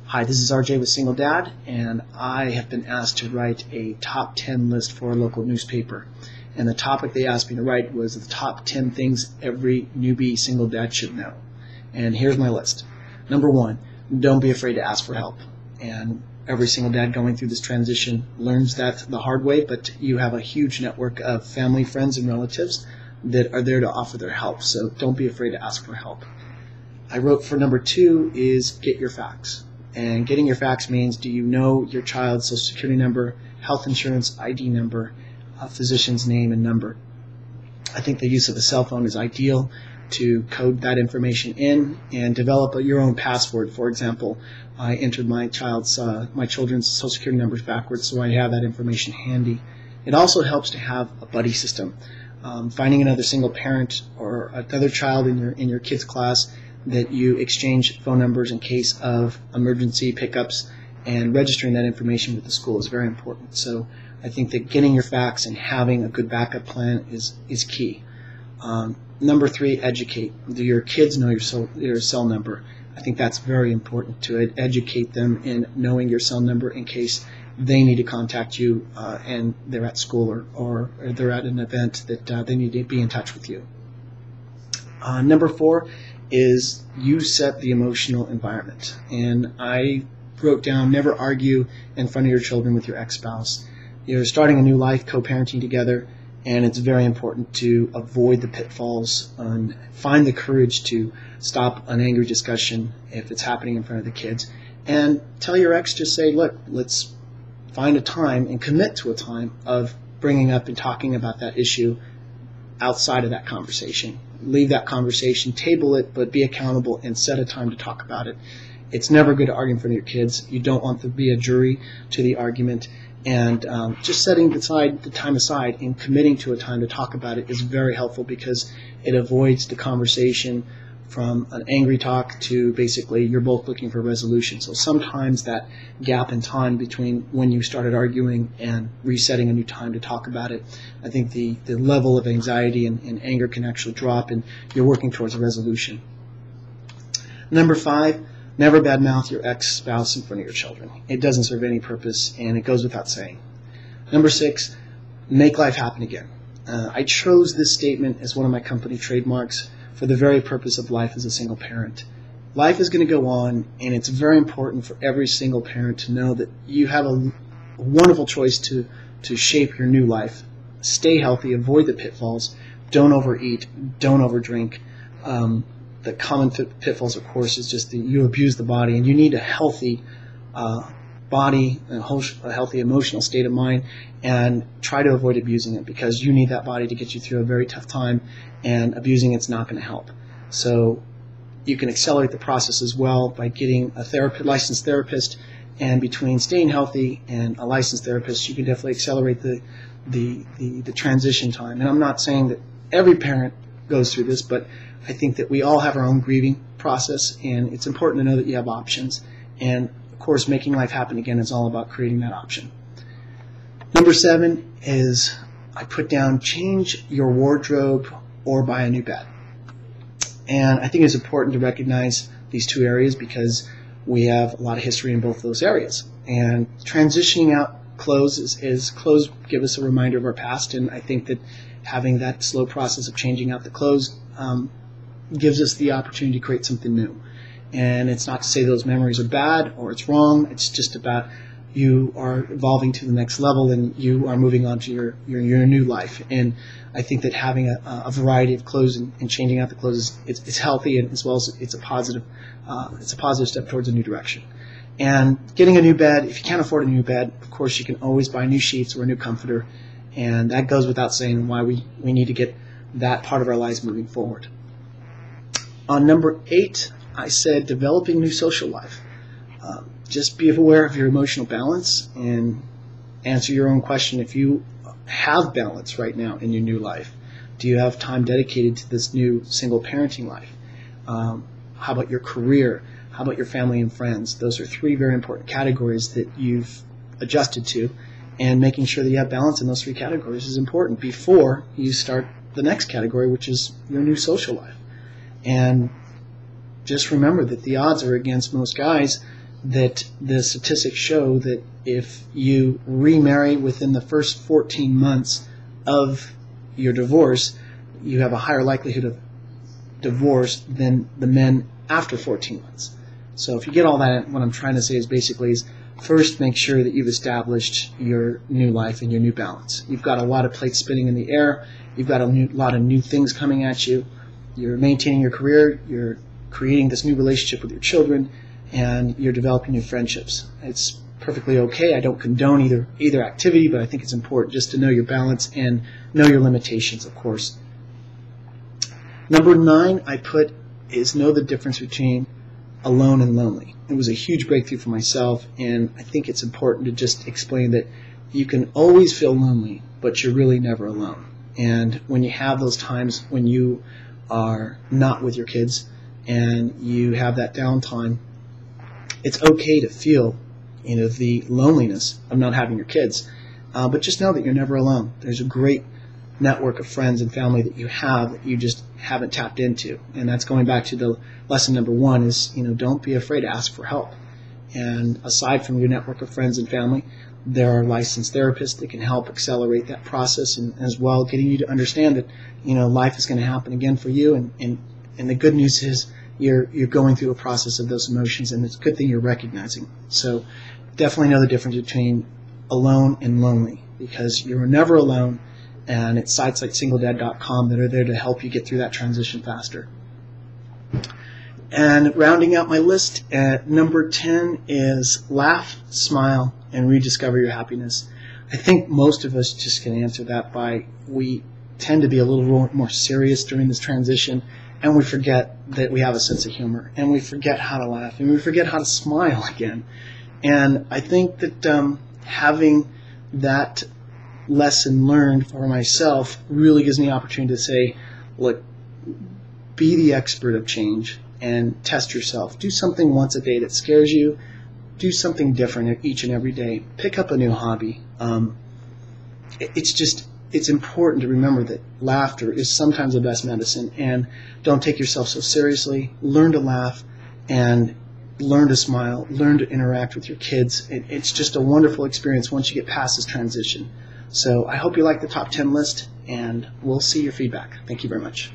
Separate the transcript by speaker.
Speaker 1: Hi, this is RJ with Single Dad, and I have been asked to write a top 10 list for a local newspaper. And the topic they asked me to write was the top 10 things every newbie single dad should know. And here's my list. Number 1, don't be afraid to ask for help. And every single dad going through this transition learns that the hard way, but you have a huge network of family, friends, and relatives that are there to offer their help. So don't be afraid to ask for help. I wrote for number 2 is get your facts. And getting your facts means, do you know your child's social security number, health insurance ID number, a physician's name and number? I think the use of a cell phone is ideal to code that information in and develop your own password. For example, I entered my children's social security numbers backwards, so I have that information handy. It also helps to have a buddy system. Finding another single parent or another child in your kid's class that you exchange phone numbers in case of emergency pickups, and registering that information with the school is very important. So I think that getting your facts and having a good backup plan is key. Number 3, educate. Do your kids know your cell number? I think that's very important to educate them in knowing your cell number in case they need to contact you and they're at school or they're at an event that they need to be in touch with you. Number 4 is you set the emotional environment. And I wrote down, never argue in front of your children with your ex-spouse. You're starting a new life, co-parenting together, and it's very important to avoid the pitfalls and find the courage to stop an angry discussion if it's happening in front of the kids. And tell your ex, just say, look, let's find a time and commit to a time of bringing up and talking about that issue outside of that conversation. Leave that conversation, table it, but be accountable and set a time to talk about it. It's never good to argue in front of your kids. You don't want to be a jury to the argument. And just setting the time aside and committing to a time to talk about it is very helpful because it avoids the conversation from an angry talk to basically you're both looking for a resolution. So sometimes that gap in time between when you started arguing and resetting a new time to talk about it, I think the level of anxiety and anger can actually drop and you're working towards a resolution. Number 5, never badmouth your ex-spouse in front of your children. It doesn't serve any purpose and it goes without saying. Number 6, make life happen again. I chose this statement as one of my company trademarks for the very purpose of life as a single parent. Life is going to go on, and it's very important for every single parent to know that you have a wonderful choice to shape your new life. Stay healthy, avoid the pitfalls, don't overeat, don't overdrink. The common pitfalls, of course, is just that you abuse the body, and you need a healthy body, a healthy emotional state of mind, and try to avoid abusing it because you need that body to get you through a very tough time, and abusing it's not going to help. So you can accelerate the process as well by getting a licensed therapist, and between staying healthy and a licensed therapist, you can definitely accelerate the transition time. And I'm not saying that every parent goes through this, but I think that we all have our own grieving process, and it's important to know that you have options. And of course, making life happen again is all about creating that option. Number 7 is I put down change your wardrobe or buy a new bed. And I think it's important to recognize these two areas because we have a lot of history in both those areas. And transitioning out clothes is clothes give us a reminder of our past, and I think that having that slow process of changing out the clothes gives us the opportunity to create something new. And it's not to say those memories are bad or it's wrong. It's just about you are evolving to the next level and you are moving on to your new life. And I think that having a variety of clothes and changing out the clothes is healthy, and as well as it's a positive step towards a new direction. And getting a new bed, if you can't afford a new bed, of course you can always buy new sheets or a new comforter, and that goes without saying why we need to get that part of our lives moving forward. On number 8, I said developing new social life. Just be aware of your emotional balance and answer your own question. If you have balance right now in your new life, do you have time dedicated to this new single parenting life? How about your career? How about your family and friends? Those are 3 very important categories that you've adjusted to, and making sure that you have balance in those 3 categories is important before you start the next category, which is your new social life. And just remember that the odds are against most guys that the statistics show that if you remarry within the first 14 months of your divorce, you have a higher likelihood of divorce than the men after 14 months. So if you get all that, what I'm trying to say is basically is first make sure that you've established your new life and your new balance. You've got a lot of plates spinning in the air. You've got a lot of new things coming at you. You're maintaining your career. You're creating this new relationship with your children, and you're developing new friendships. It's perfectly okay. I don't condone either activity, but I think it's important just to know your balance and know your limitations, of course. Number 9 I put is know the difference between alone and lonely. It was a huge breakthrough for myself, and I think it's important to just explain that you can always feel lonely, but you're really never alone. And when you have those times when you are not with your kids and you have that downtime, it's okay to feel the loneliness of not having your kids, but just know that you're never alone. There's a great network of friends and family that you have that you just haven't tapped into, and that's going back to the lesson number 1 is don't be afraid to ask for help. And aside from your network of friends and family, there are licensed therapists that can help accelerate that process, and as well getting you to understand that life is going to happen again for you, and the good news is you're going through a process of those emotions, and it's a good thing you're recognizing. So definitely know the difference between alone and lonely, because you're never alone, and it's sites like singledad.com that are there to help you get through that transition faster. And rounding out my list at number 10 is laugh, smile, and rediscover your happiness. I think most of us just can answer that by we tend to be a little more serious during this transition, and we forget that we have a sense of humor, and we forget how to laugh, and we forget how to smile again. And I think that having that lesson learned for myself really gives me the opportunity to say, look, be the expert of change and test yourself. Do something once a day that scares you. Do something different each and every day. Pick up a new hobby. It's important to remember that laughter is sometimes the best medicine, and don't take yourself so seriously. Learn to laugh and learn to smile. Learn to interact with your kids. It's just a wonderful experience once you get past this transition. So I hope you like the top 10 list, and we'll see your feedback. Thank you very much.